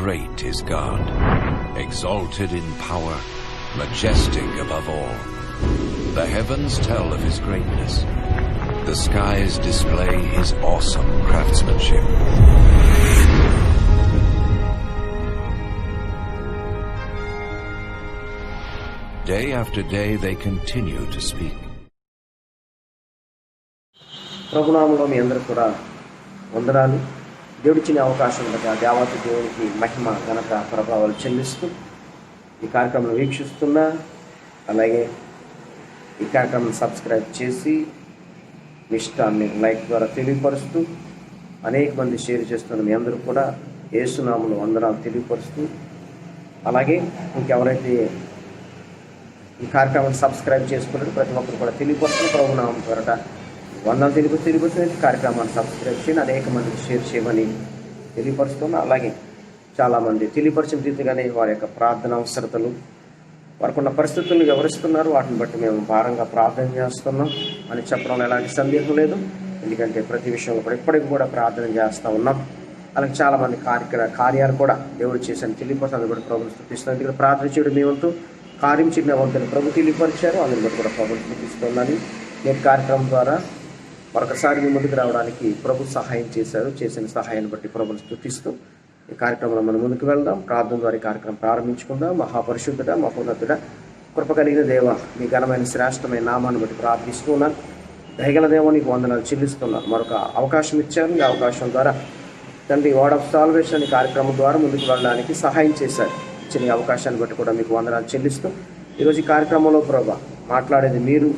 great is God, exalted in power, majestic above all. The heavens tell of his greatness. The skies display his awesome craftsmanship. Day after day they continue to speak. ప్రభునామంలో మీ అందరూ కూడా వందనాలు. దేవుడిచ్చిన అవకాశం ఉండగా దేవాతి దేవునికి మహిమ ఘనత ప్రభావాలు చెల్లిస్తూ ఈ కార్యక్రమం వీక్షిస్తున్నా, అలాగే ఈ కార్యక్రమం సబ్స్క్రైబ్ చేసి మీ ఇష్టాన్ని లైక్ ద్వారా తెలియపరుస్తూ అనేక మంది షేర్ చేస్తున్న మీ అందరూ కూడా యేసునామములో వందనాలు తెలియపరుస్తూ, అలాగే ఇంకెవరైతే ఈ కార్యక్రమాన్ని సబ్స్క్రైబ్ చేసుకున్నట్టు ప్రతి ఒక్కరు కూడా తెలియపరుస్తున్న ప్రభునామం త్వరట వందలు తెలియపరుస్తున్న కార్యక్రమాన్ని సబ్స్క్రైబ్ చేయండి, అనేక మందికి షేర్ చేయమని తెలియపరుస్తున్నా. అలాగే చాలామంది తెలియపరిచిన రీతిగానే వారి యొక్క ప్రార్థన అవసరతలు, వారికి ఉన్న పరిస్థితులను వివరిస్తున్నారు. వాటిని బట్టి మేము భారంగా ప్రార్థన చేస్తున్నాం అని చెప్పడంలో ఎలాంటి సందేహం లేదు. ఎందుకంటే ప్రతి విషయంలో కూడా ఇప్పటికి కూడా ప్రార్థన చేస్తూ ఉన్నాం. అలాగే చాలామంది కార్యాలు కూడా దేవుడు చేశాను తెలియపరుస్తుంది కూడా ప్రభుత్వం స్థుతిస్తున్నాం. ఎందుకంటే ప్రార్థన చేయడం మీ వంతు, కార్యం చిన్న వంతుని ప్రభు తెలియపరిచారు, అందుని బట్టి కూడా ప్రభుత్వం స్థుతిస్తున్నాను. నేటి కార్యక్రమం ద్వారా మరొకసారి మీ ముందుకు రావడానికి ప్రభు సహాయం చేశారు. చేసిన సహాయాన్ని బట్టి ప్రభుని స్తుతిస్తూ ఈ కార్యక్రమంలో మనం ముందుకు వెళ్దాం. ప్రార్థన ద్వారా ఈ కార్యక్రమం ప్రారంభించుకుందాం. మహాపరిశుద్ధుడ, మహోన్నతుడ, కృప కలిగిన దేవ, మీ ఘనమైన శ్రేష్టమైన నామాన్ని బట్టి ప్రార్థిస్తూ ఉన్నాను. దయగల దేవ, నీకు వందనాలు చెల్లిస్తున్నాను. మరొక అవకాశం ఇచ్చారు. ఈ అవకాశం ద్వారా తండ్రి వర్డ్ ఆఫ్ సాల్వేషన్ ఈ కార్యక్రమం ద్వారా ముందుకు వెళ్ళడానికి సహాయం చేశారు. ఇచ్చిన ఈ అవకాశాన్ని బట్టి కూడా మీకు వందనాలు చెల్లిస్తూ ఈరోజు ఈ కార్యక్రమంలో ప్రభు మాట్లాడేది మీరు,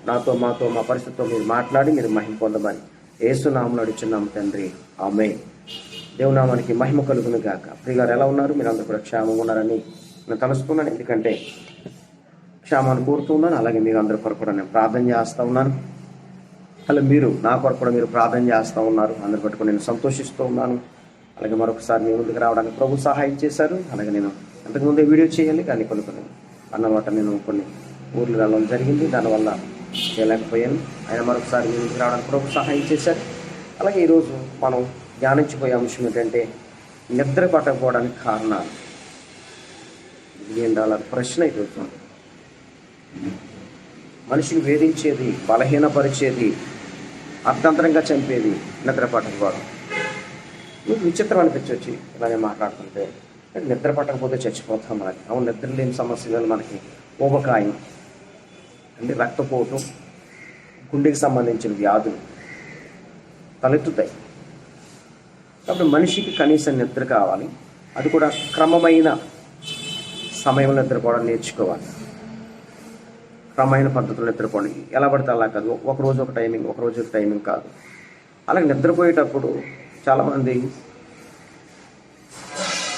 నాతో మాతో మా పరిస్థితితో మీరు మాట్లాడి మీరు మహిమ పొందమని యేసునామములో అడుగుచున్నాము తండ్రి, ఆమేన్. దేవునామానికి మహిమ కలుగును గాక. ప్రియులారు ఎలా ఉన్నారు? మీరు అందరూ కూడా క్షేమంగా ఉన్నారని నేను తలుస్తున్నాను. ఎందుకంటే క్షేమాన్ని కోరుతూ ఉన్నాను. అలాగే మీరు అందరి కొరకు కూడా నేను ప్రార్థన చేస్తూ ఉన్నాను. అలా మీరు నా కొరకు కూడా మీరు ప్రార్థన చేస్తూ ఉన్నారు. అందరి కొరకు నేను సంతోషిస్తూ ఉన్నాను. అలాగే మరొకసారి మీ ముందుకు రావడానికి ప్రభు సహాయం చేశారు. అలాగే నేను అంతకుముందే వీడియో చేయాలి, కానీ కొన్ని అన్నమాట నేను కొన్ని ఊర్లు వెళ్ళడం జరిగింది, దానివల్ల చేయలేకపోయాను. ఆయన మరొకసారి మీ ముందుకు రావడానికి ప్రభు సహాయం చేశారు. అలాగే ఈరోజు మనం ధ్యానించిపోయే అంశం ఏంటంటే నిద్ర పట్టకపోవడానికి కారణాలు. $1 ప్రశ్న అయిపోతుంది. మనిషిని వేధించేది, బలహీనపరిచేది, అర్థంతరంగా చంపేది నిద్ర పట్టకపోవడం. మీకు విచిత్రం అనిపించవచ్చు ఇలానే మాట్లాడుతుంటే, నిద్ర పట్టకపోతే చచ్చిపోతాం మనకి. అవును, నిద్ర లేని సమస్యలు మనకి ఊబకాయం అంటే రక్తపోటు, గుండెకి సంబంధించిన వ్యాధులు తలెత్తుతాయి. కాబట్టి మనిషికి కనీసం నిద్ర కావాలి. అది కూడా క్రమమైన సమయంలో నిద్రపోవడం నేర్చుకోవాలి. క్రమమైన పద్ధతులు నిద్రపోవడం ఎలా పడితే అలా కాదు, ఒకరోజు ఒక టైమింగ్, ఒకరోజు ఒక టైమింగ్ కాదు. అలాగే నిద్రపోయేటప్పుడు చాలామంది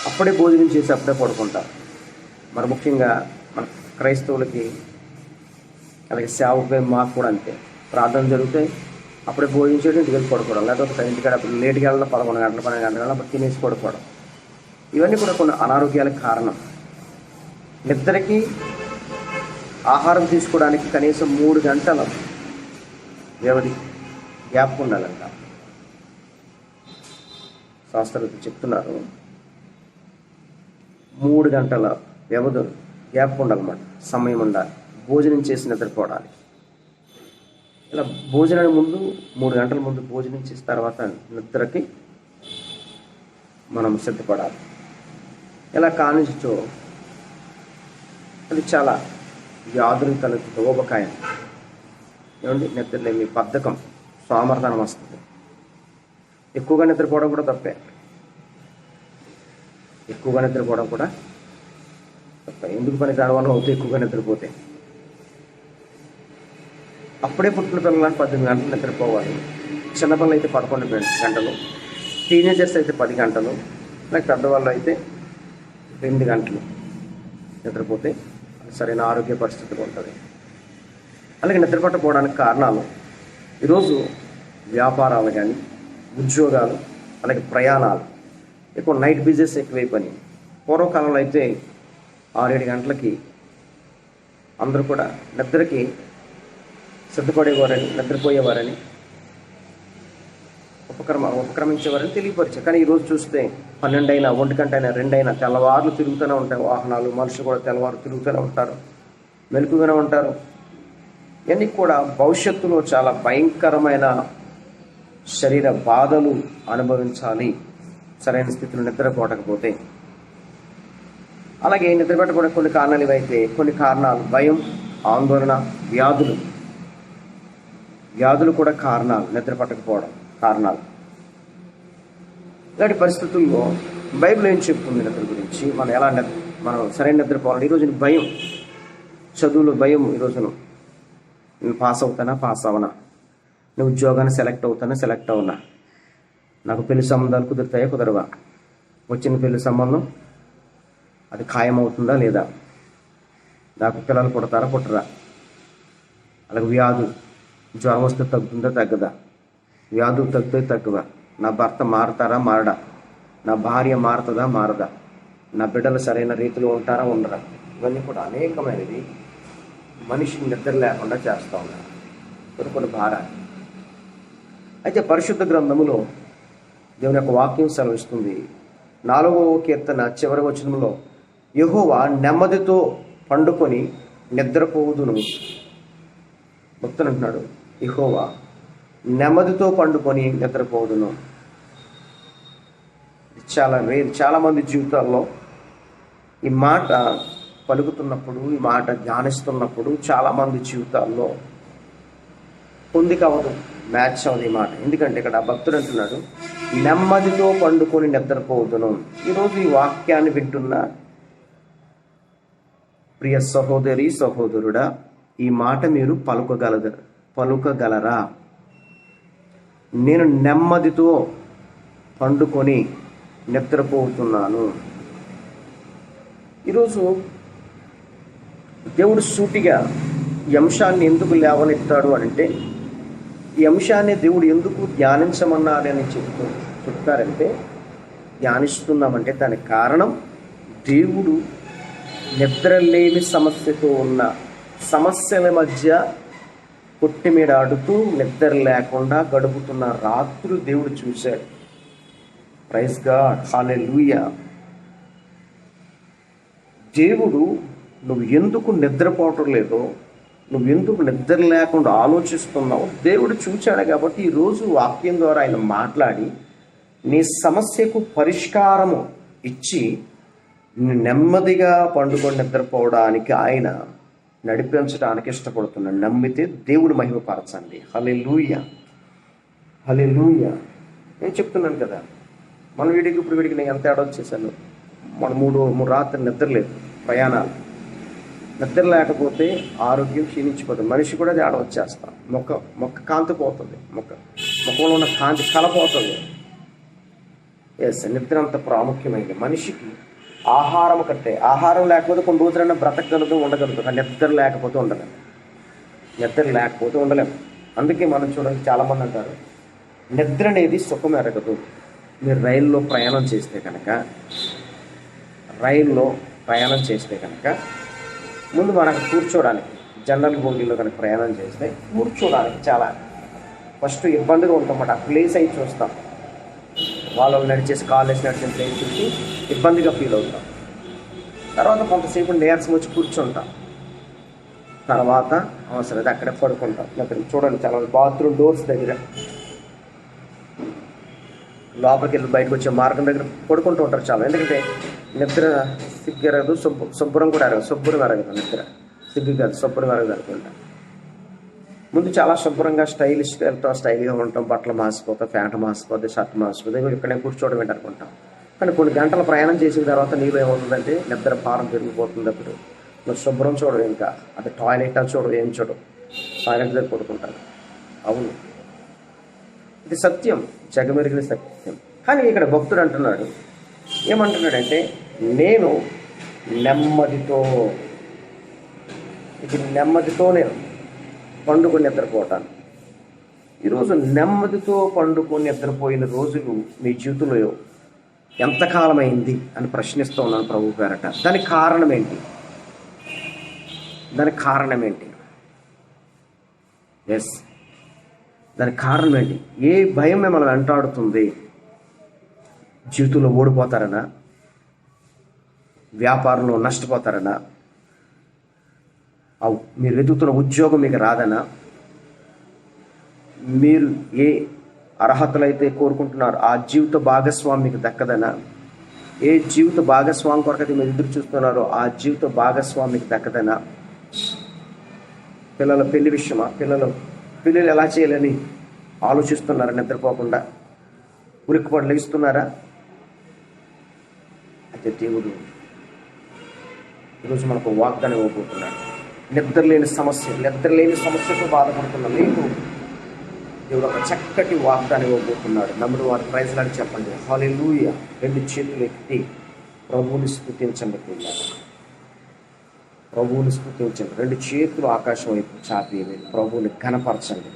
అప్పుడే భోజనం చేసి అప్పుడే పడుకుంటారు. మరి ముఖ్యంగా మన క్రైస్తవులకి, అలాగే సేవకులు, మాకు కూడా అంతే. ప్రార్థన జరుగుతాయి, అప్పుడే భోజనం చేయడం, ఇంటికి వెళ్ళి పడుకోవడం, లేకపోతే ఇంటికాడ అప్పుడు లేట్గా వెళ్ళడం, 11 గంటలు 12 గంటల అప్పుడు తినేసి పడుకోవడం. ఇవన్నీ కూడా కొన్ని అనారోగ్యాలకు కారణం. నిద్రకి ఆహారం తీసుకోవడానికి కనీసం 3 గంటల వ్యవధి గ్యాప్ ఉండాలంట. శాస్త్రవేత్తలు చెప్తున్నారు 3 గంటల వ్యవధి గ్యాప్ ఉండాలన్నమాట, సమయం ఉండాలి భోజనం చేసి నిద్రపోవడానికి. ఇలా భోజనానికి ముందు 3 గంటల ముందు భోజనం చేసిన తర్వాత నిద్రకి మనం సిద్ధపడాలి. ఇలా కానిచో అది చాలా వ్యాధులు తలెత్తుతో ఊబకాయం, ఏమండి నిద్రలేమి, బద్ధకం, సోమర్థనం వస్తుంది. ఎక్కువగా నిద్రపోవడం కూడా తప్పే. ఎక్కువగా నిద్రపోవడం కూడా తప్పే. ఎందుకు పని కావడం అవుతే ఎక్కువగా నిద్రపోతే. అప్పుడే పుట్టిన పిల్లలని 18 గంటలు నిద్రపోవాలి. చిన్నపిల్లలు అయితే 11 గంటలు, టీనేజర్స్ అయితే 10 గంటలు, లేక పెద్దవాళ్ళు అయితే 8 గంటలు నిద్రపోతే సరైన ఆరోగ్య పరిస్థితులు ఉంటుంది. అలాగే నిద్రపట్టకపోవడానికి కారణాలు ఈరోజు వ్యాపారాలు కానీ, ఉద్యోగాలు, అలాగే ప్రయాణాలు, ఎక్కువ నైట్ బిజినెస్ ఎక్కువైపోయినాయి. పూర్వకాలంలో అయితే 6-7 గంటలకి అందరూ కూడా నిద్రకి సిద్ధపడేవారని, నిద్రపోయేవారని, ఉపక్రమించేవారని తెలియపరిచారు. కానీ ఈరోజు చూస్తే 12 అయినా 1 గంట అయినా 2 అయినా తెల్లవారులు తిరుగుతూనే ఉంటాయి వాహనాలు, మనుషులు కూడా తెల్లవారు తిరుగుతూనే ఉంటారు, మెలకుగానే ఉంటారు. ఇవన్నీ కూడా భవిష్యత్తులో చాలా భయంకరమైన శరీర బాధలు అనుభవించాలి సరైన స్థితిలో నిద్రపోవకపోతే. అలాగే నిద్రపెట్టడానికి కొన్ని కారణాలు ఇవైతే కొన్ని కారణాలు భయం, ఆందోళన, వ్యాధులు కూడా కారణాలు, నిద్ర పట్టకపోవడం కారణాలు. ఇలాంటి పరిస్థితుల్లో బైబిల్ ఏం చెప్తుంది నిద్ర గురించి, మనం సరైన నిద్రపోవాలి. ఈరోజు భయం, చదువులో భయం. ఈరోజును నేను పాస్ అవనా, నేను ఉద్యోగాన్ని సెలెక్ట్ అవునా, నాకు పెళ్లి సంబంధాలు కుదురుతాయా కుదరవా, వచ్చిన పెళ్లి సంబంధం అది ఖాయమవుతుందా లేదా, నాకు పిల్లలు పుట్టరా, అలాగే జ్వరం వస్తే తగ్గుతుందా తగ్గదా, వ్యాధులు తగ్గువా, నా భర్త మారడా, నా భార్య మారదా, నా బిడ్డలు సరైన రీతిలో ఉంటారా ఉండరా. ఇవన్నీ కూడా అనేకమైనవి మనిషిని నిద్ర లేకుండా చేస్తూ ఉన్నారు, కొన్ని భారాలు. అయితే పరిశుద్ధ గ్రంథములో దేవుని యొక్క వాక్యం సెలవిస్తుంది. 4వ కీర్తన చివరి వచనంలో యెహోవా నెమ్మదితో పండుకొని నిద్రపోవుదును. భక్తుడు అంటున్నాడు, యెహోవా నెమ్మదితో పండుకొని నిద్రపోవుదును. చాలా మంది జీవితాల్లో ఈ మాట పలుకుతున్నప్పుడు, ఈ మాట ధ్యానిస్తున్నప్పుడు చాలామంది జీవితాల్లో పొందికవదు, మ్యాచ్ అవ్వదు ఈ మాట. ఎందుకంటే ఇక్కడ భక్తుడు అంటున్నాడు నెమ్మదితో పండుకొని నిద్రపోవుదును. ఈరోజు ఈ వాక్యాన్ని వింటున్న ప్రియ సహోదరి సహోదరుడా, ఈ మాట మీరు పలుకగలరా? నేను నెమ్మదితో పండుకొని నిద్రపోతున్నాను. ఈరోజు దేవుడు సూటిగా ఈ అంశాన్ని ఎందుకు లేవనెత్తాడు అంటే, ఈ అంశాన్ని దేవుడు ఎందుకు ధ్యానించమన్నారని చెప్తారంటే, ధ్యానిస్తున్నామంటే దానికి కారణం దేవుడు నిద్రలేని సమస్యతో ఉన్న సమస్యల మధ్య కొట్టిమిడాడుతూ నిద్ర లేకుండా గడుపుతున్న రాత్రులు దేవుడు చూశాడు. ప్రైజ్ గాడ్, హల్లెలూయా. దేవుడు నువ్వు ఎందుకు నిద్రపోవటం లేదో, నువ్వు ఎందుకు నిద్ర లేకుండా ఆలోచిస్తున్నావు, దేవుడు చూచాడు. కాబట్టి ఈరోజు వాక్యం ద్వారా ఆయన మాట్లాడి నీ సమస్యకు పరిష్కారము ఇచ్చి నెమ్మదిగా పండుకొని నిద్రపోవడానికి ఆయన నడిపించడానికి ఇష్టపడుతున్నాడు. నమ్మితే దేవుడు మహిమపరచండి. హల్లెలూయా, హల్లెలూయా. నేను చెప్తున్నాను కదా, మన వీడికి నేను ఎంత ఏడో చేశాను. మన మూడు రాత్రి నిద్ర లేదు, ప్రయాణాలు. నిద్ర లేకపోతే ఆరోగ్యం క్షీణించిపోతుంది, మనిషి కూడా తేడా వచ్చేస్తాం. మొక్క కాంతి పోతుంది, ముఖంలో ఉన్న కాంతి కలపోతుంది. నిద్ర అంత ప్రాముఖ్యమైనది మనిషికి. ఆహారం లేకపోతే కొన్ని రోజులైనా బ్రతకగలదు, ఉండగలదు. నిద్ర లేకపోతే ఉండలేము. అందుకే మనం చూడండి, చాలామంది అంటారు నిద్ర అనేది సుఖం ఎరగదు. మీరు రైల్లో ప్రయాణం చేస్తే కనుక ముందు మనకు కూర్చోడానికి, జనరల్ బోగీలో కనుక ప్రయాణం చేస్తే కూర్చోడానికి చాలా ఫస్ట్ ఇబ్బందిగా ఉంటామన్నమాట. ఆ ప్లేస్ అయి చూస్తాం, వాళ్ళు కాలేజ్ నడిచిన ప్లేస్ చూసి ఇబ్బందిగా ఫీల్ అవుతాం. తర్వాత కొంతసేపు నీరసం వచ్చి కూర్చుంటాం. తర్వాత అవసరం అక్కడే పడుకుంటాం. చూడండి, చాలా బాత్రూమ్ డోర్స్ దగ్గర, లోపలికి వెళ్ళి బయటకు వచ్చే మార్గం దగ్గర పడుకుంటూ ఉంటారు చాలా. ఎందుకంటే నిద్ర సిగ్గు ఎరగదు, శుభ్రం కూడా ఎరగదు. శుభ్రం ఎరగదు నిద్ర, సిగ్గు కాదు, శుభ్రం ఎరగదు అనుకుంటా. ముందు చాలా శుభ్రంగా స్టైలిష్గా వెళ్తాం, స్టైల్గా ఉంటాం. బట్టలు మాసిపోతాయి, ప్యాంటు మాసిపోతాయి, షర్ట్ మాసిపోతాయి. ఇక్కడే కూర్చోవడం ఏంటనుకుంటాం. కానీ కొన్ని గంటల ప్రయాణం చేసిన తర్వాత నీళ్ళు ఏమవుతుందంటే నిద్ర భారం పెరిగిపోతుంది. అప్పుడు నువ్వు శుభ్రం చూడవు, ఇంకా అది టాయిలెట్ చూడవు, ఏం చూడవు, టాయిలెట్ దగ్గర పడుకుంటాను. అవును, ఇది సత్యం, జగమెరిగిన సత్యం. కానీ ఇక్కడ భక్తుడు అంటున్నాడు, ఏమంటున్నాడంటే నేను నెమ్మదితో నేను పండుకొని నిద్రపోతాను. ఈరోజు నెమ్మదితో పండుకొని నిద్రపోయిన రోజులు మీ జీవితంలో ఎంతకాలమైంది అని ప్రశ్నిస్తూ ఉన్నాను ప్రభు పేరట. దానికి కారణం ఏంటి? దానికి కారణం ఏంటి? దానికి కారణం ఏంటి? ఏ భయం మిమ్మల్ని వెంటాడుతుంది? జీవితంలో ఓడిపోతారనా, వ్యాపారంలో నష్టపోతారనా, మీరు వెతుకుతున్న ఉద్యోగం మీకు రాదనా, మీరు ఏ అర్హతలు అయితే కోరుకుంటున్నారో ఆ జీవిత భాగస్వామి మీకు దక్కదనా, ఏ జీవిత భాగస్వామి కొరకైతే మీరు ఎదురు చూస్తున్నారో ఆ జీవిత భాగస్వామి మీకు దక్కదనా, పిల్లల పెళ్లి విషయమా, పిల్లలు ఎలా చేయాలని ఆలోచిస్తున్నారా, నిద్రపోకుండా ఉలిక్కిపడి లేస్తున్నారా? అయితే దేవుడు ఈరోజు మనకు వాగ్దానం ఇవ్వబోతున్నాడు. నిద్రలేని సమస్యతో బాధపడుతున్న మీకు దేవుడు ఒక చక్కటి వాగ్దానం ఇవ్వబోతున్నాడు. నమ్ముడు వారు ప్రైజ్ లాగా చెప్పండి. హల్లెలూయా. 2 చేతులు ఎత్తి ప్రభువుని స్తుతించండి. ప్రభువుని స్తుతించండి. 2 చేతులు ఆకాశం వైపు చాపి ప్రభువుని ఘనపరచండి.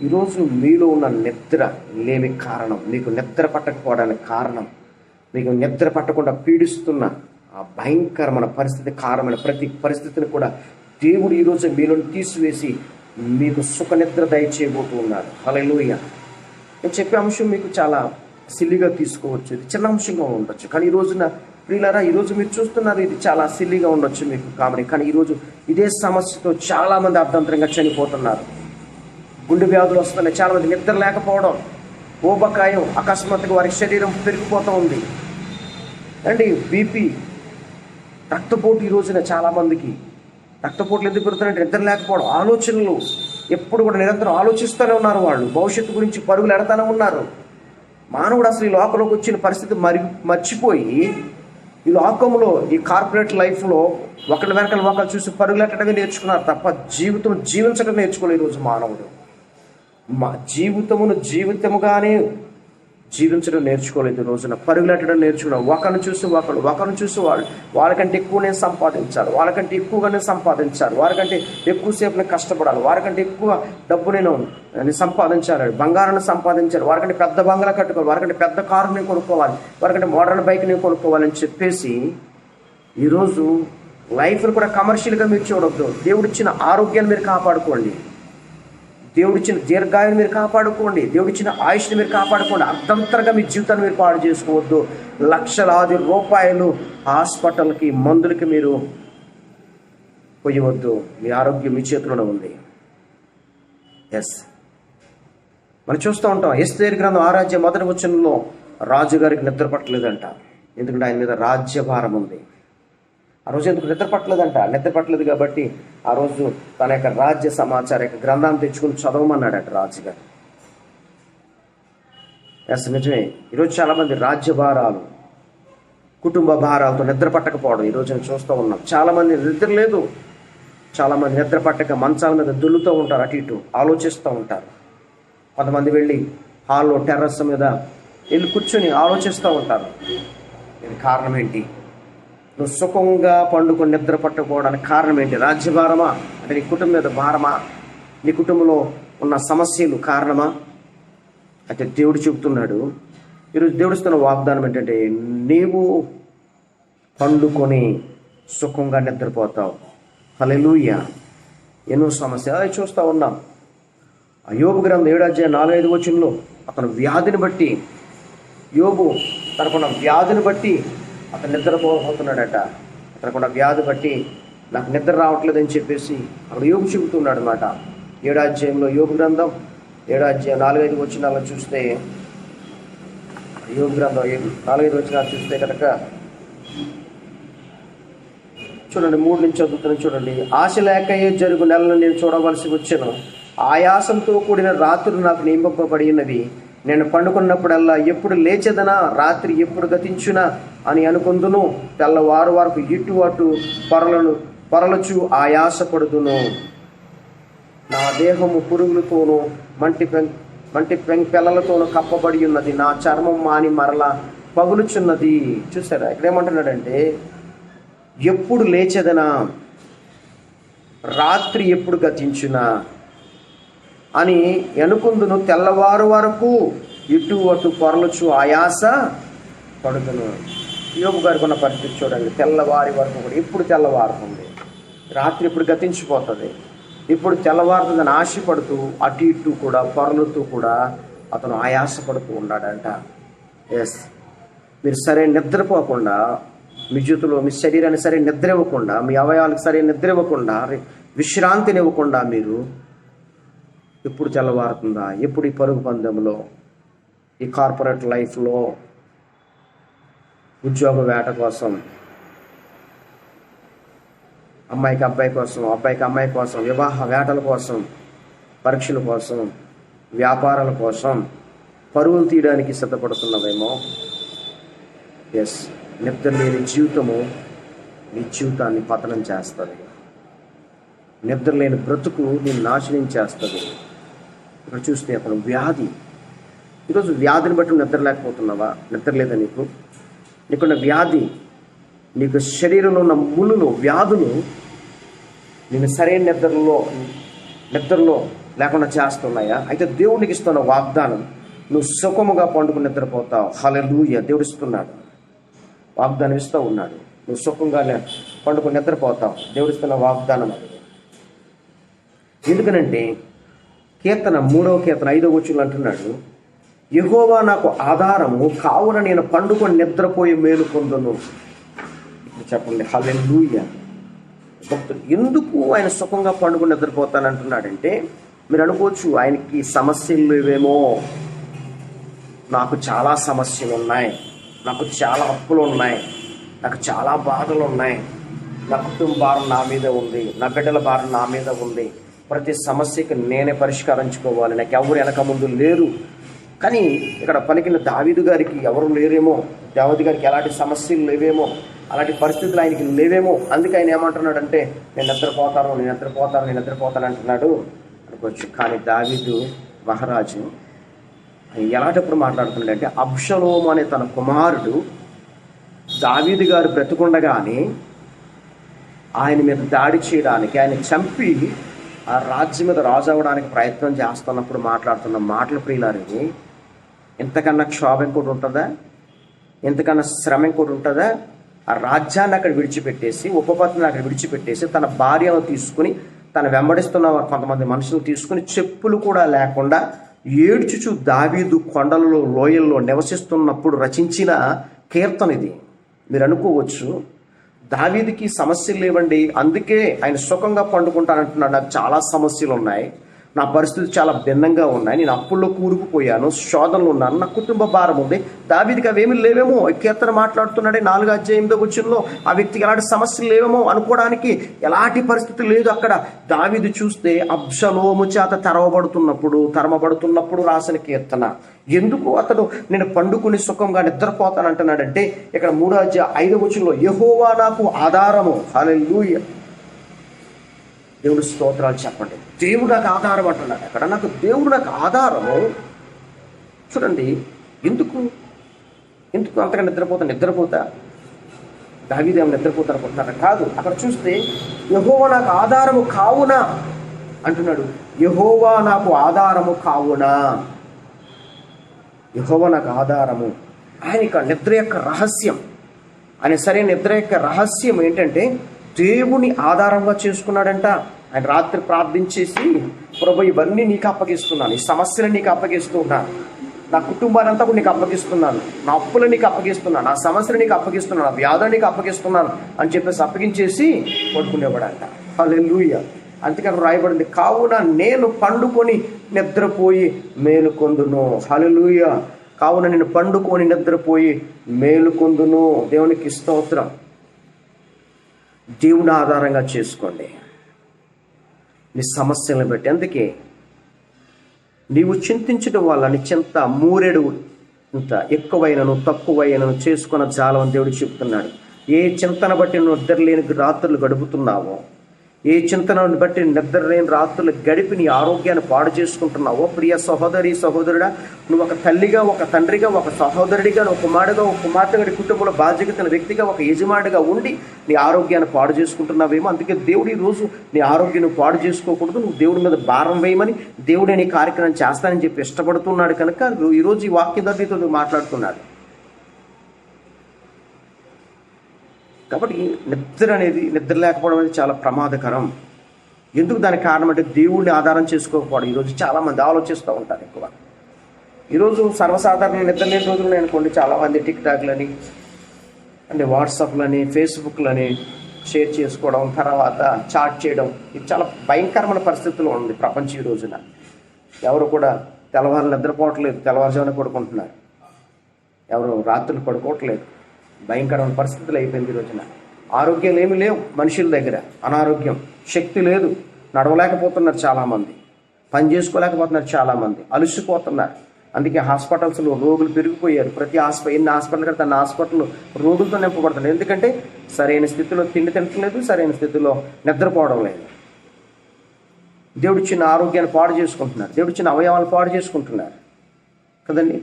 ఈరోజు మీలో ఉన్న నిద్ర లేమి కారణం, మీకు నిద్ర పట్టకపోవడానికి కారణం, మీకు నిద్ర పట్టకుండా పీడిస్తున్న ఆ భయంకరమైన పరిస్థితి, కారణమైన ప్రతి పరిస్థితిని కూడా దేవుడు ఈరోజు మీలో తీసివేసి మీకు సుఖ నిద్ర దయచేయబోతూ ఉన్నాడు. హల్లెలూయా. నేను చెప్పే అంశం మీకు చాలా సిల్లిగా తీసుకోవచ్చు, ఇది చిన్న అంశంగా ఉండొచ్చు, కానీ ఈ రోజున ప్రియులారా, ఈరోజు మీరు చూస్తున్నారు ఇది చాలా సిల్లిగా ఉండొచ్చు మీకు కామెడీ, కానీ ఈరోజు ఇదే సమస్యతో చాలామంది అర్ధంతరంగా చనిపోతున్నారు. గుండె వ్యాధులు వస్తున్నాయి, చాలామంది నిద్ర లేకపోవడం, ఊబకాయం, అకస్మాత్తుగా వారి శరీరం పెరిగిపోతూ ఉంది అండి. బీపీ, రక్తపోటు, ఈ రోజున చాలామందికి రక్తపోట్లు ఎందుకు పెరుగుతున్నాయంటే నిద్ర లేకపోవడం, ఆలోచనలు ఎప్పుడు కూడా నిరంతరం ఆలోచిస్తూనే ఉన్నారు. వాళ్ళు భవిష్యత్తు గురించి పరుగులు ఎడతానే ఉన్నారు. మానవుడు అసలు ఈ లోకంలోకి వచ్చిన పరిస్థితి మర్చిపోయి ఈ లోకంలో, ఈ కార్పొరేట్ లైఫ్లో ఒకరి వెనకాల ఒకరు చూసి పరుగులెట్టడమే నేర్చుకున్నారు తప్ప జీవించడం నేర్చుకోలేదు. ఈరోజు మానవుడు జీవితముగానే జీవించడం నేర్చుకోలేదు. ఈ రోజున పరుగులెట్టడం నేర్చుకున్నాడు. ఒకరిని చూసి వాళ్ళకంటే ఎక్కువ నేను సంపాదించాలి, వాళ్ళకంటే ఎక్కువగా నేను సంపాదించాలి, వారికంటే ఎక్కువసేపు నేను కష్టపడాలి, వారికంటే ఎక్కువ డబ్బు నేను సంపాదించాలి, బంగారాన్ని సంపాదించాలి, వారికంటే పెద్ద బంగ్లా కట్టుకోవాలి, వారికంటే పెద్ద కారు నేను కొనుక్కోవాలి, వారికంటే మోడర్న్ బైక్ నేను కొనుక్కోవాలని చెప్పేసి ఈరోజు లైఫ్ను కూడా కమర్షియల్గా మీరు చూడొద్దు. దేవుడిచ్చిన ఆరోగ్యాన్ని మీరు కాపాడుకోండి, దేవుడిచ్చిన దీర్ఘాయుని మీరు కాపాడుకోండి, దేవుడిచ్చిన ఆయుష్ని మీరు కాపాడుకోండి. అర్థంతరంగా మీ జీవితాన్ని మీరు పాడు చేసుకోవద్దు. లక్షలాది రూపాయలు హాస్పిటల్కి, మందులకి మీరు పోయవద్దు. మీ ఆరోగ్యం మీ చేతిలోనే ఉంది. మనం చూస్తూ ఉంటాం. ఎస్తేరు గ్రంథం 6వ అధ్యాయం 1వ వచనంలో రాజుగారికి నిద్ర పట్టలేదంట, ఎందుకంటే ఆయన మీద రాజ్యభారం ఉంది. ఆ రోజు ఎందుకు నిద్ర పట్టలేదు కాబట్టి ఆ రోజు తన యొక్క రాజ్య సమాచార యొక్క గ్రంథాన్ని తెచ్చుకుని చదవమన్నాడట రాజుగారు. నిజమే. ఈరోజు చాలామంది రాజ్య భారాలు, కుటుంబ భారాలతో నిద్ర పట్టకపోవడం ఈరోజు నేను చూస్తూ ఉన్నాం. చాలామంది నిద్ర లేదు, చాలామంది నిద్ర పట్టక మంచాల మీద దుల్లుతూ ఉంటారు, అటు ఇటు ఆలోచిస్తూ ఉంటారు. కొంతమంది వెళ్ళి హాల్లో టెర్రస్ మీద వెళ్ళి కూర్చొని ఆలోచిస్తూ ఉంటారు. దీనికి కారణం ఏంటి? నువ్వు సుఖంగా పండుకొని నిద్ర పట్టుకోవడానికి కారణం ఏంటి? రాజ్యభారమా? అంటే నీ కుటుంబం మీద భారమా? నీ కుటుంబంలో ఉన్న సమస్యలు కారణమా? అయితే దేవుడు చెబుతున్నాడు, ఈరోజు దేవుడిస్తున్న వాగ్దానం ఏంటంటే, నీవు పండుకొని సుఖంగా నిద్రపోతావు. హల్లెలూయా. ఎన్నో సమస్య అది చూస్తూ ఉన్నాం. యోబు గ్రంథం 7వ అధ్యాయం 4-5 వచనంలో అతను వ్యాధిని బట్టి, యోబు తనకున్న వ్యాధిని బట్టి అతను నిద్రపోతున్నాడట. అతనుకున్న వ్యాధి బట్టి నాకు నిద్ర రావట్లేదని చెప్పేసి అక్కడ యోబు చెబుతున్నాడు అనమాట. 7వ అధ్యాయంలో యోబు గ్రంథం 7వ అధ్యాయం 4-5 వచనాలను చూస్తే, యోబు గ్రంథం 4-5 వచనాలు చూస్తే కనుక చూడండి, 3 నుంచి చదువుతున్నాను చూడండి. ఆశ లేకయే జరుగు నెలను నేను చూడవలసి వచ్చాను, ఆయాసంతో కూడిన రాత్రులు నాకు నియమింపబడి ఉన్నవి. నేను పండుకున్నప్పుడల్లా ఎప్పుడు లేచేదనా, రాత్రి ఎప్పుడు గతించునా అని అనుకుందును. తెల్లవారు వరకు ఇటు అటు పొరలచు ఆయాసపడుదును. నా దేహము పురుగులతోనూ మంటి పెంకెలతోనూ కప్పబడి ఉన్నది, నా చర్మం మాని మరలా పగులుచున్నది. చూసారా ఇక్కడ ఏమంటున్నాడంటే, ఎప్పుడు లేచేదనా, రాత్రి ఎప్పుడు గతించునా అని అనుకుందును. తెల్లవారు వరకు ఇటు అటు పొరలచు ఆయాస పడుతును. యోబు గారికి ఉన్న పరిస్థితి చూడండి. తెల్లవారి వరకు కూడా ఎప్పుడు తెల్లవారుతుంది, రాత్రి ఎప్పుడు గతించిపోతుంది, ఇప్పుడు తెల్లవారుతుందని ఆశపడుతూ అటు ఇటు కూడా పొరలుతూ కూడా అతను ఆయాసపడుతూ ఉన్నాడంట. మీరు సరైన నిద్రపోకుండా, మీ జీవితంలో మీ శరీరాన్ని సరైన నిద్ర ఇవ్వకుండా, మీ అవయవాలకు సరైన నిద్ర ఇవ్వకుండా, విశ్రాంతినివ్వకుండా మీరు ఎప్పుడు తెల్లవారుతుందా, ఎప్పుడు ఈ పరుగు పందెంలో, ఈ కార్పొరేట్ లైఫ్లో, ఉద్యోగ వేట కోసం, అమ్మాయికి అబ్బాయి కోసం, అబ్బాయికి అమ్మాయి కోసం, వివాహ వేటల కోసం, పరీక్షల కోసం, వ్యాపారాల కోసం పరుగులు తీయడానికి సిద్ధపడుతున్నవేమో. ఎస్, నిద్ర లేని జీవితము నీ జీవితాన్ని పతనం చేస్తుంది. నిద్ర లేని బ్రతుకు నేను నాశనం చేస్తుంది. ఇక్కడ చూస్తే అక్కడ వ్యాధి. ఈరోజు వ్యాధిని బట్టి నిద్ర లేకపోతున్నావా? నిద్ర లేదా నీకున్న వ్యాధి, నీకు శరీరంలో ఉన్న ముళ్ళు, వ్యాధులు నేను సరైన నిద్రలో లేకుండా చేస్తున్నాయా? అయితే దేవునికి ఇస్తున్న వాగ్దానం, నువ్వు సుఖముగా పండుకుని నిద్రపోతావు. హల్లెలూయా. దేవుడు ఇస్తున్నాడు, వాగ్దానం ఇస్తూ ఉన్నాడు. నువ్వు సుఖంగా పండుకుని నిద్రపోతావు. దేవుడు ఇస్తున్న వాగ్దానం అది. ఎందుకనంటే కీర్తన 3వ కీర్తన 5వ వచనంలో అంటున్నాడు, యెహోవా నాకు ఆధారము, కావున నేను పండుకొని నిద్రపోయి మేలుకొందును. ఇప్పుడు చెప్పండి, హల్లెలూయా. భక్తుడు ఎందుకు ఆయన సుఖంగా పండుకొని నిద్రపోతానంటున్నాడంటే, మీరు అనుకోవచ్చు ఆయనకి సమస్యలు లేవేమో. నాకు చాలా సమస్యలు ఉన్నాయి, నాకు చాలా అప్పులు ఉన్నాయి, నాకు చాలా బాధలు ఉన్నాయి, నా కుటుంబ భారం నా మీద ఉంది, నా బిడ్డల భారం నా మీద ఉంది, ప్రతి సమస్యకి నేనే పరిష్కరించుకోవాలి, నాకు ఎవరు వెనక ముందు లేరు. కానీ ఇక్కడ పలికిన దావీదు గారికి ఎవరు లేరేమో, దావీదు గారికి ఎలాంటి సమస్యలు లేవేమో, అలాంటి పరిస్థితులు ఆయనకి లేవేమో. అందుకే ఆయన ఏమంటున్నాడంటే, నేను నిద్రపోతాను అంటున్నాడు అనుకోవచ్చు. కానీ దావీదు మహారాజు ఎలాంటప్పుడు మాట్లాడుతున్నాడంటే, అబ్షలోము అనే తన కుమారుడు దావీదు గారు బ్రతుకుండగానే ఆయన మీద దాడి చేయడానికి, ఆయన చంపి ఆ రాజ్యం మీద రాజు అవ్వడానికి ప్రయత్నం చేస్తున్నప్పుడు మాట్లాడుతున్న మాటలు ప్రియులారివి. ఎంతకన్నా క్షోభ ఇంకోటి ఉంటుందా? ఎంతకన్నా శ్రమ ఇంకోటి ఉంటుందా? ఆ రాజ్యాన్ని అక్కడ విడిచిపెట్టేసి, ఉపపత్నిని అక్కడ విడిచిపెట్టేసి, తన భార్యను తీసుకుని, తన వెంబడిస్తున్న కొంతమంది మనుషులు తీసుకుని, చెప్పులు కూడా లేకుండా ఏడ్చుచు దావీదు కొండలలో, లోయల్లో నివసిస్తున్నప్పుడు రచించిన కీర్తన ఇది. మీరు అనుకోవచ్చు, దావీదుకి సమస్యలు లేవండి, అందుకే ఆయన సుఖంగా పండుకుంటానంటున్నాడు. నాకు చాలా సమస్యలు ఉన్నాయి, నా పరిస్థితి చాలా భిన్నంగా ఉన్నాయి, నేను అప్పుల్లో కూరుకుపోయాను, శోధనలు ఉన్నాను, నా కుటుంబ భారం ఉంది. దావీదుకి అవేమీ లేవేమో. కీర్తన మాట్లాడుతున్నాడే 4వ అధ్యాయం 8వ వచనంలో, ఆ వ్యక్తికి ఎలాంటి సమస్యలు లేవేమో అనుకోవడానికి ఎలాంటి పరిస్థితి లేదు అక్కడ. దావీదు చూస్తే అబ్షలోము చేత తరమబడుతున్నప్పుడు రాసిన కీర్తన. ఎందుకు అతడు నేను పండుకుని సుఖంగా నిద్రపోతానంటున్నాడంటే, ఇక్కడ 3వ అధ్యాయం 5వ వచనంలో, యెహోవా నాకు ఆధారము. హల్లెలూయా. దేవుడు స్తోత్రాలు చెప్పండి. దేవుడు నాకు ఆధారం అంటున్నాడు అక్కడ. దేవుడు నాకు ఆధారము. చూడండి, ఎందుకు అంతగా నిద్రపోతా దావీదేమో నిద్రపోతా అనుకుంటున్నారా? కాదు. అక్కడ చూస్తే యెహోవా నాకు ఆధారము కావున అంటున్నాడు. యెహోవా నాకు ఆధారము కావున, యెహోవా నాకు ఆధారము. ఆయన నిద్ర యొక్క రహస్యం, ఆయన సరైన నిద్ర యొక్క రహస్యం ఏంటంటే, దేవుని ఆధారంగా చేసుకున్నాడంట. ఆయన రాత్రి ప్రార్థించేసి, ప్రభు ఇవన్నీ నీకు అప్పగిస్తున్నాను, ఈ సమస్యలు నీకు అప్పగిస్తున్నాను, నా కుటుంబాన్ని అంతా కూడా నీకు అప్పగిస్తున్నాను, నా అప్పులు నీకు అప్పగిస్తున్నాను, నా సమస్యలు నీకు అప్పగిస్తున్నాను, నా వ్యాధులు నీకు అప్పగిస్తున్నాను అని చెప్పేసి అప్పగించేసి పడుకునేవాడంట. హల్లెలూయా. అందుకని రాయబడింది, కావున నేను పండుకొని నిద్రపోయి మేలుకొందును. హల్లెలూయా. కావున నేను పండుకొని నిద్రపోయి మేలుకొందును. దేవునికి స్తోత్రం. దేవుని ఆధారంగా చేసుకోండి నీ సమస్యలను బట్టి. అందుకే నీవు చింతించడం వల్ల నీ చింత మూరెడు ఇంత ఎక్కువైనను తక్కువైనను చేసుకున్న జాలం దేవుడు చెప్తున్నాడు. ఏ చింతను బట్టి నువ్వు నిద్రలేని రాత్రులు గడుపుతున్నావో, ఏ చింతనను బట్టి నిద్రలేని రాత్రులు గడిపి నీ ఆరోగ్యాన్ని పాడు చేసుకుంటున్నావో, ప్రియ సహోదరి సహోదరుడా, నువ్వు ఒక తల్లిగా, ఒక తండ్రిగా, ఒక సహోదరుడిగా, ఒక కుమారుడుగా, ఒక కుమార్తెగా, కుటుంబంలో బాధ్యత వ్యక్తిగా, ఒక యజమానిగా ఉండి నీ ఆరోగ్యాన్ని పాడు చేసుకుంటున్నావేమో. అందుకే దేవుడు ఈరోజు నీ ఆరోగ్యం పాడు చేసుకోకూడదు, నువ్వు దేవుడి మీద భారం వేయమని, దేవుడే నీ కార్యక్రమం చేస్తానని చెప్పి ఇష్టపడుతున్నాడు కనుక ఈరోజు ఈ వాక్యం ద్వారా నీతో మాట్లాడుతున్నాడు. కాబట్టి నిద్ర లేకపోవడం అనేది చాలా ప్రమాదకరం. ఎందుకు దానికి కారణం అంటే, దేవుడిని ఆధారం చేసుకోకపోవడం. ఈరోజు చాలామంది ఆలోచిస్తూ ఉంటారు ఎక్కువ. ఈరోజు సర్వసాధారణ నిద్ర లేని రోజులు అనుకోండి, చాలామంది టిక్ టాక్లని అంటే వాట్సాప్లని ఫేస్బుక్లని షేర్ చేసుకోవడం, తర్వాత చాట్ చేయడం, ఇది చాలా భయంకరమైన పరిస్థితుల్లో ఉంది ప్రపంచం ఈ రోజున. ఎవరు కూడా తెల్లవారు నిద్రపోవట్లేదు, తెల్లవారుజామున పడుకుంటున్నారు, ఎవరు రాత్రులు పడుకోవట్లేదు. భయంకరమైన పరిస్థితులు అయిపోయింది ఈ రోజున. ఆరోగ్యాలు ఏమీ లేవు మనుషుల దగ్గర, అనారోగ్యం, శక్తి లేదు, నడవలేకపోతున్నారు చాలామంది, పని చేసుకోలేకపోతున్నారు చాలామంది, అలసిపోతున్నారు. అందుకే హాస్పిటల్స్లో రోగులు పెరిగిపోయారు. ప్రతి ఎన్ని హాస్పిటల్ కడితే అన్ని హాస్పిటల్ రోగులతో నింపబడుతున్నారు. ఎందుకంటే సరైన స్థితిలో తిండి తింటలేదు, సరైన స్థితిలో నిద్రపోవడం లేదు. దేవుడిచ్చిన ఆరోగ్యాన్ని పాడు చేసుకుంటున్నారు, దేవుడిచ్చిన అవయవాలు పాడు చేసుకుంటున్నారు కదండి.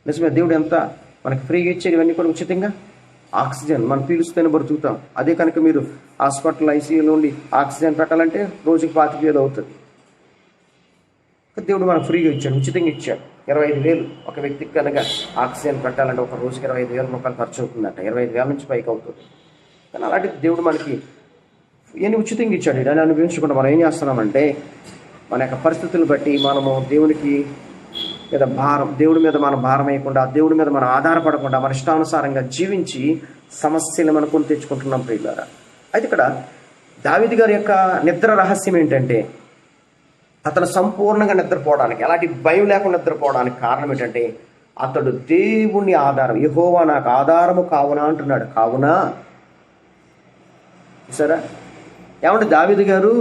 నిజమే, దేవుడు ఎంత మనకి ఫ్రీగా ఇచ్చేది ఇవన్నీ కూడా ఉచితంగా. ఆక్సిజన్ మనం పీలుస్తూనే బ్రతుకుతాం. అదే కనుక మీరు హాస్పిటల్ ఐసీయూలో ఉండి ఆక్సిజన్ పెట్టాలంటే రోజుకి 25,000 అవుతుంది. దేవుడు మనకు ఫ్రీగా ఇచ్చాడు, ఉచితంగా ఇచ్చాడు. 25,000 ఒక వ్యక్తికి కనుక ఆక్సిజన్ పెట్టాలంటే ఒక రోజుకి 25,000 రూపాయలు ఖర్చు అవుతుందంట. 25,000 నుంచి పైకి అవుతుంది. కానీ అలాంటి దేవుడు మనకి ఇవన్నీ ఉచితంగా ఇచ్చాడు. ఇవన్నీ అనుభవించకుండా మనం ఏం చేస్తున్నామంటే మన యొక్క పరిస్థితులను బట్టి మనము దేవుడి మీద మనం భారం వేయకుండా, దేవుడి మీద మనం ఆధారపడకుండా మన ఇష్టానుసారంగా జీవించి సమస్యలు మనం కొని తెచ్చుకుంటున్నాం ప్రియులారా. అయితే ఇక్కడ దావీదు గారి యొక్క నిద్ర రహస్యం ఏంటంటే, అతను సంపూర్ణంగా నిద్రపోవడానికి, ఎలాంటి భయం లేకుండా నిద్రపోవడానికి కారణం ఏంటంటే, అతడు దేవుని ఆధారం, యెహోవా నాకు ఆధారము కావునా అంటున్నాడు. కావునా సరే ఏమంటే దావీదు గారు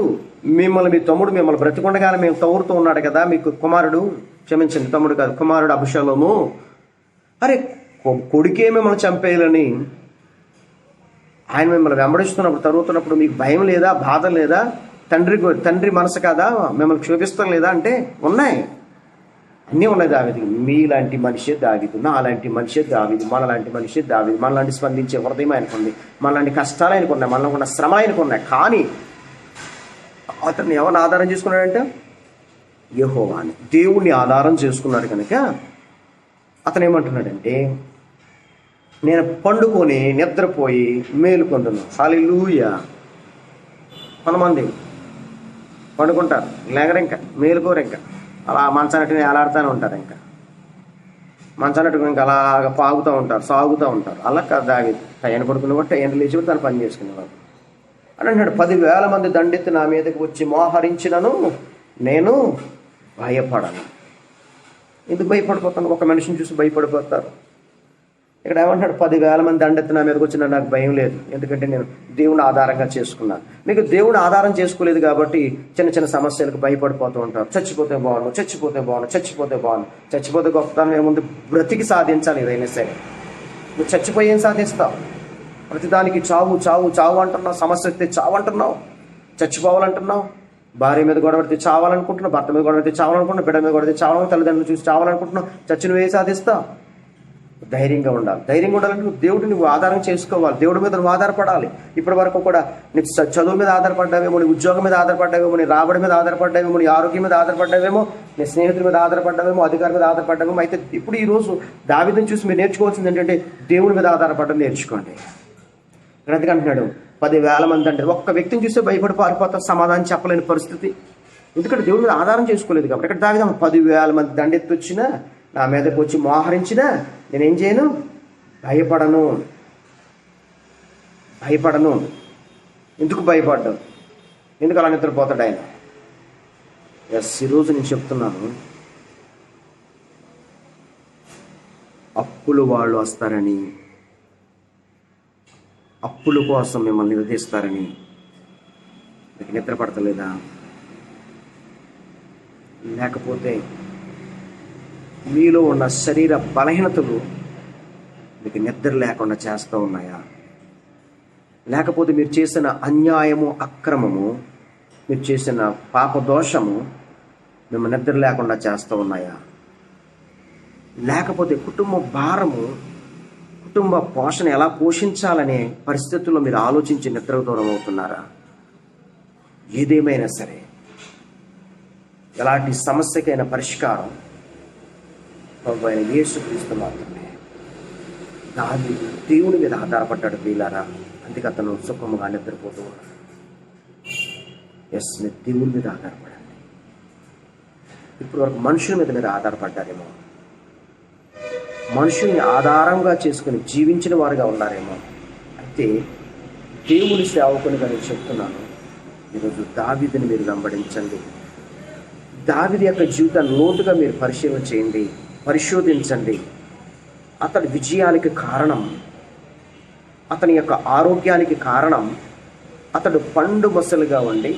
మీ తమ్ముడు మిమ్మల్ని బ్రతికుండగానే మేము తౌరుతూ ఉన్నాడు కదా, మీకు కుమారుడు, క్షమించండి తమ్ముడు కాదు, కుమారుడు అబషలోము, అరే కొడుకే మిమ్మల్ని చంపేయాలని ఆయన మిమ్మల్ని వెంబడిస్తున్నప్పుడు, తరుగుతున్నప్పుడు మీకు భయం లేదా, బాధ లేదా, తండ్రి మనసు కాదా, మిమ్మల్ని క్షోభిస్తాం లేదా అంటే ఉన్నాయి, అన్నీ ఉన్నాయి దావీదు. మీలాంటి మనిషే దావీదు, నాలాంటి మనిషే దావీదు, మనలాంటి మనిషే దావీదు, మనలాంటి స్పందించే హృదయం ఆయనకుంది, మనలాంటి కష్టాలు ఆయనకున్నాయి, మనలో ఉన్న శ్రమ ఆయనకున్నాయి. కానీ అతన్ని ఎవరిని ఆధారం చేసుకున్నాడంటే యెహోవాని, దేవుణ్ణి ఆధారం చేసుకున్నాడు. కనుక అతను ఏమంటున్నాడంటే, నేను పండుకొని నిద్రపోయి మేలుకొందును. హల్లెలూయా. కొంతమంది పండుకుంటారు, లేగరు, ఇంకా మేలుకోరు, ఇంకా అలా మంచానట్టుగా ఏలాడుతూనే ఉంటారు, ఇంకా మంచానట్టుగా ఇంకా అలాగ పాగుతూ ఉంటారు, సాగుతూ ఉంటారు. అలా కాదు దావీదు, టైం పడుకునేవాడు, టైం లేచి తను పని చేసుకునేవాడు అని అంటున్నాడు. 10,000 మంది దండెత్తి నా మీదకి వచ్చి మోహరించినను నేను భయపడను. ఎందుకు భయపడిపోతాను? ఒక మనిషిని చూసి భయపడిపోతారు. ఇక్కడ ఏమంటున్నాడు, 10,000 మంది దండెత్తి నా మీదకి వచ్చినా నాకు భయం లేదు, ఎందుకంటే నేను దేవుని ఆధారంగా చేసుకున్నాను. మీకు దేవుని ఆధారం చేసుకోలేదు కాబట్టి చిన్న చిన్న సమస్యలకు భయపడిపోతూ ఉంటారు. చచ్చిపోతే బాగుండు, చచ్చిపోతే బాగుండు, చచ్చిపోతే బాగుండు. చచ్చిపోతే గొప్పతనం ఏముంది? బ్రతికి సాధించాలి ఏదైనా సరే. నువ్వు చచ్చిపోయి ఏం సాధిస్తావు? ప్రతిదానికి చావు చావు చావు అంటున్నావు, సమస్య వస్తే చావు అంటున్నావు, చచ్చిపోవాలంటున్నావు. భార్య మీద గొడవ పడితే చావాలనుకుంటున్నావు, భర్త మీద గొడవ పడితే చావాలనుకుంటున్నావు, బిడ్డ మీద గొడవ చావాలని, తల్లిదండ్రులు చూసి చావాలనుకుంటున్నావు. చచ్చి నువ్వు ఏం సాధిస్తావు? ధైర్యంగా ఉండాలి. ధైర్యంగా ఉండాలంటే నువ్వు దేవుడిని నువ్వు ఆధారం చేసుకోవాలి, దేవుడి మీద నువ్వు ఆధారపడాలి. ఇప్పటి వరకు కూడా నీకు చదువు మీద ఆధారపడ్డావేమో, నీ ఉద్యోగం మీద ఆధారపడ్డావేమో, నీ రాబడి మీద ఆధారపడ్డావేమో, నీ ఆరోగ్యం మీద ఆధారపడ్డావేమో, నీ స్నేహితుల మీద ఆధారపడ్డావేమో, అధికారి మీద ఆధారపడ్డావేమో. అయితే ఇప్పుడు ఈరోజు దావీదుని చూసి మీరు నేర్చుకోవాల్సింది ఏంటంటే దేవుడి మీద ఆధారపడడం నేర్చుకోండి. ఎందుకంటే అంటున్నాడు 10,000 మంది అంటే ఒక్క వ్యక్తిని చూస్తే భయపడి పారిపోతారు, సమాధానం చెప్పలేని పరిస్థితి. ఎందుకంటే దేవుడి మీద ఆధారం చేసుకోలేదు కాబట్టి. ఇక్కడ దావీదు 10,000 మంది దండెత్తి వచ్చినా, నా మీదకి వచ్చి మోహరించినా నేనేం చేయను? భయపడను. ఎందుకు భయపడ్డాను? ఎందుకు అలా నిద్రపోతాడు ఆయన? ఈరోజు నేను చెప్తున్నాను, అప్పులు వాళ్ళు వస్తారని, అప్పుల కోసం మిమ్మల్ని నిలదీస్తారని మీకు నిద్ర పడతలేదా? లేకపోతే మీలో ఉన్న శరీర బలహీనతలు మీకు నిద్ర లేకుండా చేస్తూ ఉన్నాయా? లేకపోతే మీరు చేసిన అన్యాయము, అక్రమము, మీరు చేసిన పాప దోషము మిమ్మల్ని నిద్ర లేకుండా చేస్తూ ఉన్నాయా? లేకపోతే కుటుంబ భారము, కుటుంబ పోషణ ఎలా పోషించాలనే పరిస్థితుల్లో మీరు ఆలోచించి నిద్రకు దూరం అవుతున్నారా? ఏదేమైనా సరే, ఎలాంటి సమస్యకైనా పరిష్కారం ప్రభువైన యేసుక్రీస్తు మాత్రమే. దావీదు దేవుని మీద ఆధారపడ్డాడు ప్రియులారా, అందుకే అతను సుఖముగా నిద్రపోతూ ఉన్నాడు. మీరు దేవుని మీద ఆధారపడండి. ఇప్పుడు వరకు మనుషుల మీద మీరు ఆధారపడ్డారేమో, మనుషుల్ని ఆధారంగా చేసుకుని జీవించిన వారుగా ఉన్నారేమో. అయితే దేవుని సేవకునిగా నేను చెప్తున్నాను, ఈరోజు దావీదుని మీరు వెంబడించండి. దావీదు యొక్క జీవితాన్ని లోతుగా మీరు పరిశీలన చేయండి, పరిశోధించండి. అతడి విజయానికి కారణం, అతని యొక్క ఆరోగ్యానికి కారణం, అతడు పండు మొసలుగా ఉండి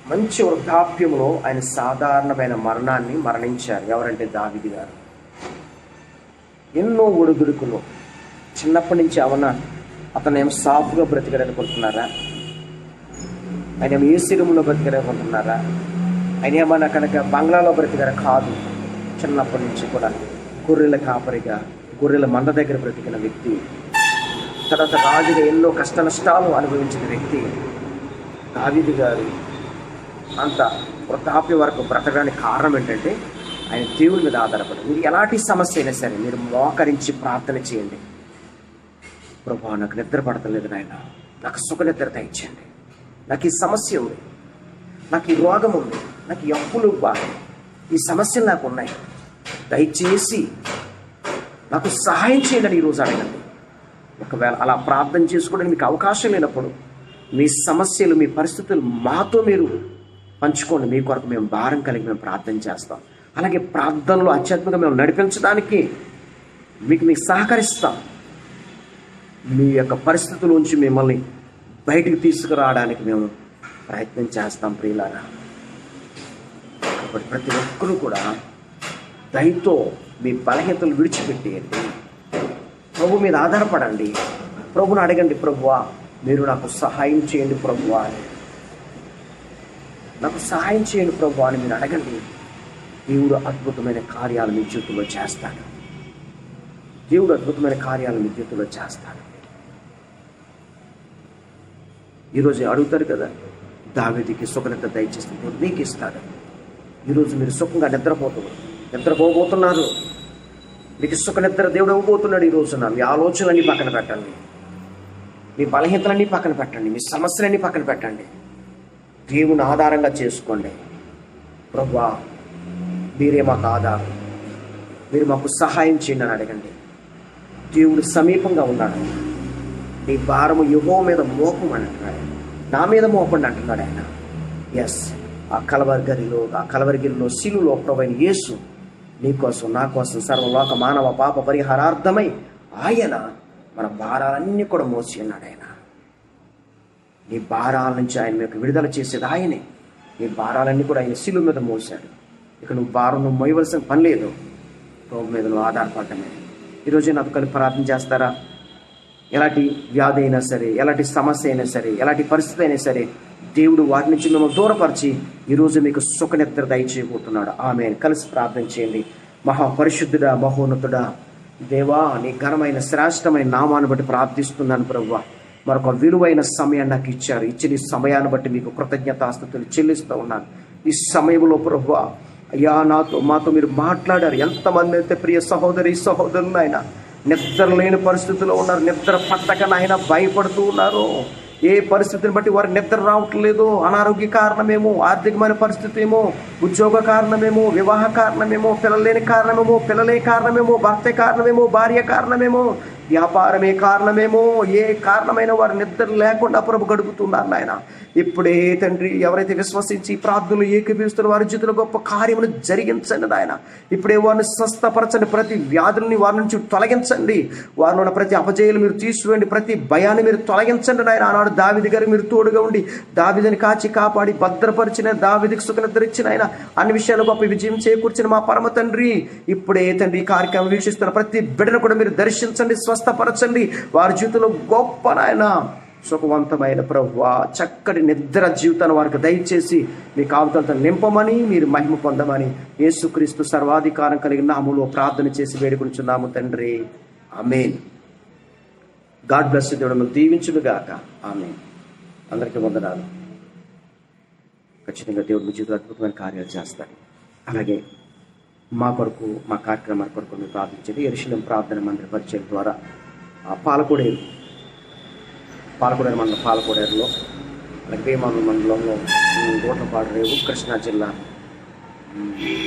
మంచి వృద్ధాప్యంలో ఆయన సాధారణమైన మరణాన్ని మరణించారు. ఎవరంటే దావీదు గారు. ఎన్నో ఒడిదుడుకులు. చిన్నప్పటి నుంచి ఏమన్నా అతను ఏం సాఫ్గా బ్రతికారనుకుంటున్నారా? ఆయన ఏమో ఏ శిరములో బ్రతికారనుకుంటున్నారా? ఆయన ఏమన్నా కనుక బంగ్లాలో బ్రతికారా? కాదు. చిన్నప్పటి నుంచి కూడా గొర్రెల కాపరిగా, గొర్రెల మంద దగ్గర బ్రతికిన వ్యక్తి, తర్వాత రాజుగా ఎన్నో కష్ట నష్టాలు అనుభవించిన వ్యక్తి దావీదు గారు. అంత వృద్ధాప్య వరకు బ్రతకడానికి కారణం ఏంటంటే ఆయన దేవుని మీద ఆధారపడి. మీరు ఎలాంటి సమస్య అయినా సరే మీరు మోకరించి ప్రార్థన చేయండి. ప్రభువా, నాకు నిద్ర పడతలేదు నాయన, నాకు సుఖ నిద్ర దయచేయండి. నాకు ఈ సమస్య ఉంది, నాకు ఈ రోగం ఉంది, నాకు ఈ అప్పులు బాగా, ఈ సమస్యలు నాకు ఉన్నాయి, దయచేసి నాకు సహాయం చేయండి ఈరోజు అడగండి. ఒకవేళ అలా ప్రార్థన చేసుకోవడానికి మీకు అవకాశం లేనప్పుడు మీ సమస్యలు, మీ పరిస్థితులు మాతో మీరు పంచుకోండి. మీ కొరకు మేము భారం కలిగి మేము ప్రార్థన చేస్తాం. అలాగే ప్రార్థనలో ఆధ్యాత్మికంగా మేము నడిపించడానికి మీకు సహకరిస్తాం. మీ యొక్క పరిస్థితుల్లోంచి మిమ్మల్ని బయటికి తీసుకురావడానికి మేము ప్రయత్నం చేస్తాం ప్రియులారా. కాబట్టి ప్రతి ఒక్కరూ కూడా దయతో మీ బలహీనతలు విడిచిపెట్టేయండి. ప్రభు మీద ఆధారపడండి. ప్రభుని అడగండి, ప్రభువా మీరు నాకు సహాయం చేయండి ప్రభువా, నాకు సహాయం చేయండి ప్రభువా అని మీరు అడగండి. దేవుడు అద్భుతమైన కార్యాలు మీ జీవితంలో చేస్తాడు. దేవుడు అద్భుతమైన కార్యాలు మీ జీవితంలో చేస్తాడు. ఈరోజు అడుగుతారు కదా, దావీదుకి సుఖనిద్ర దయచేస్తే నీకు ఇస్తాడు. ఈరోజు మీరు సుఖంగా నిద్రపోబోతున్నారు. మీకు సుఖనిద్ర దేవుడు ఇవ్వబోతున్నాడు. ఈ రోజున మీ ఆలోచనలన్నీ పక్కన పెట్టండి, మీ బలహీనతలన్నీ పక్కన పెట్టండి, మీ సమస్యలన్నీ పక్కన పెట్టండి. దేవుని ఆధారంగా చేసుకోండి. ప్రభువా మీరే మాకు ఆధారం, మీరు మాకు సహాయం చేయండి అని అడగండి. దేవుడు సమీపంగా ఉన్నాడు. నీ భారము యెహోవా మీద మోపమని అంటున్నాడు, నా మీద మోపండి అంటున్నాడు ఆయన. ఎస్, ఆ కలవరిగిరిలో శిలువలో ప్రభువైన యేసు నీ కోసం, నా కోసం, సర్వలోక మానవ పాప పరిహారార్థమై ఆయన మన భారాలన్నీ కూడా మోసి ఉన్నాడు. ఆయన నీ భారాల నుంచి ఆయన మీకు విడుదల చేసేది ఆయనే. నీ భారాలన్నీ కూడా ఆయన శిలువ మీద మోసాడు. ఇక నువ్వు భారం మోయవలసిన పని లేదు. ప్రభు మీద నువ్వు ఆధారపడటమే. ఈరోజు నాకు కలిపి ప్రార్థన చేస్తారా? ఎలాంటి వ్యాధి అయినా సరే, ఎలాంటి సమస్య అయినా సరే, ఎలాంటి పరిస్థితి అయినా సరే దేవుడు వాటి నుంచి మిమ్మల్ని దూరపరిచి ఈరోజు మీకు సుఖనిద్ర దయచేయబోతున్నాడు. ఆమేన్. కలిసి ప్రార్థన చేయండి. మహాపరిశుద్ధుడా, మహోన్నతుడా దేవా, నీ ఘనమైన శ్రేష్టమైన నామాన్ని బట్టి ప్రార్థిస్తున్నాను ప్రభువా. మరొక విలువైన సమయాన్ని నాకు ఇచ్చారు. ఇచ్చిన ఈ సమయాన్ని బట్టి మీకు కృతజ్ఞతాస్తుతులు చెల్లిస్తూ ఉన్నాను. ఈ సమయంలో ప్రభువా అయ్యా మాతో మీరు మాట్లాడారు. ఎంతమంది అయితే ప్రియ సహోదరులు ఆయన నిద్ర లేని పరిస్థితుల్లో ఉన్నారు, నిద్ర పట్టక నాయన భయపడుతూ ఉన్నారు. ఏ పరిస్థితిని బట్టి వారికి నిద్ర రావట్లేదు. అనారోగ్య కారణమేమో, ఆర్థికమైన పరిస్థితి ఏమో, ఉద్యోగ కారణమేమో, వివాహ కారణమేమో, పిల్లలేని కారణమేమో, పిల్లలే కారణమేమో, భర్త కారణమేమో, భార్య కారణమేమో, వ్యాపారమే కారణమేమో, ఏ కారణమైన వారు నిద్ర లేకుండా ప్రభు గడుపుతున్నారు నాయన. ఇప్పుడే తండ్రి ఎవరైతే విశ్వసించి ప్రార్థనలు ఏకీభవిస్తున్న వారి జీవితంలో గొప్ప కార్యములు జరిగించండి నాయన. ఇప్పుడే వారిని స్వస్థపరచండి, ప్రతి వ్యాధులని వారి నుంచి తొలగించండి, వారిలో ఉన్న ప్రతి అపజయాలు మీరు తీసివేయండి, ప్రతి భయాన్ని మీరు తొలగించండి నాయన. ఆనాడు దావీదు గారికి మీరు తోడుగా ఉండి దావీదుని కాచి కాపాడి భద్రపరిచిన, దావీదుకి సుఖనిద్ర ఇచ్చిన ఆయన అన్ని విషయాలు గొప్ప విజయం చేకూర్చిన మా పరమ తండ్రి, ఇప్పుడే తండ్రి ఈ కార్యక్రమం వీక్షిస్తున్న ప్రతి బిడ్డను కూడా మీరు దర్శించండి, స్వస్థపరచండి. వారి జీవితంలో గొప్ప నాయన సుఖవంతమైన ప్రభువా చక్కటి నిద్ర జీవితాన్ని వారికి దయచేసి మీ కాపుదలతో నింపమని, మీరు మహిమ పొందమని యేసుక్రీస్తు సర్వాధికారం కలిగిన నామములో ప్రార్థన చేసి వేడుకొనుచున్నాము తండ్రి. ఆమేన్. God bless. దేవుడు మిమ్మల్ని దీవించునుగాక. ఆమేన్. అందరికీ వందనాలు. ఖచ్చితంగా దేవుడు మీ జీవితంలో అద్భుతమైన కార్యాలు చేస్తాడు. అలాగే మా కొరకు, మా కార్యక్రమాల కొరకు మీరు ప్రార్థించండి. యెరూషలేం ప్రార్థన మందిర పరిచయం ద్వారా పాలకోడేరు మండలం, పాలకోడేరులో, అలాగే వేమాను మండలంలో గోట్లపాడు రేవు, కృష్ణా జిల్లా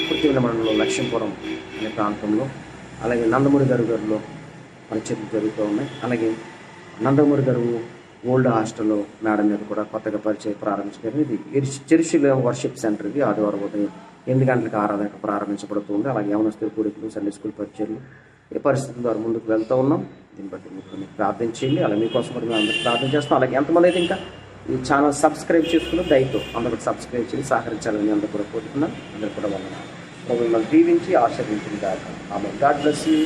పుట్టిన మండలంలో లక్ష్మీపురం అనే ప్రాంతంలో అలాగే నందమూరి గారిలో పరిచర్లు జరుగుతూ ఉన్నాయి. అలాగే నందమూరి గారు ఓల్డ్ హాస్టల్లో మేడం మీద కూడా కొత్తగా పరిచయం ప్రారంభించారు. ఇది జెరూసలేం వర్షిప్ సెంటర్. ఇది ఆదివారం ఉదయం 8 గంటలకు ఆరాధన ప్రారంభించబడుతుంది. అలాగే యవనస్తుల కూడికలు, సండే స్కూల్ పరిచర్లు ఈ పరిస్థితుల ద్వారా ముందుకు వెళ్తూ ఉన్నాం. దీన్ని బట్టి మీకు ప్రార్థన చేయండి. అలాగే మీకోసం కూడా మేము అందరికీ ప్రార్థన చేస్తాం. అలాగే ఎంతమంది అయితే ఇంకా ఈ ఛానల్ సబ్స్క్రైబ్ చేసుకుని దయతో అందరూ సబ్స్క్రైబ్ చేసి సహకరించాలని అందరూ కూడా కోరుతున్నాం. అందరూ కూడా మిమ్మల్ని దీవించి ఆశీర్వించింది కాక. ఆమె గాడ్ బ్లెస్ యూ.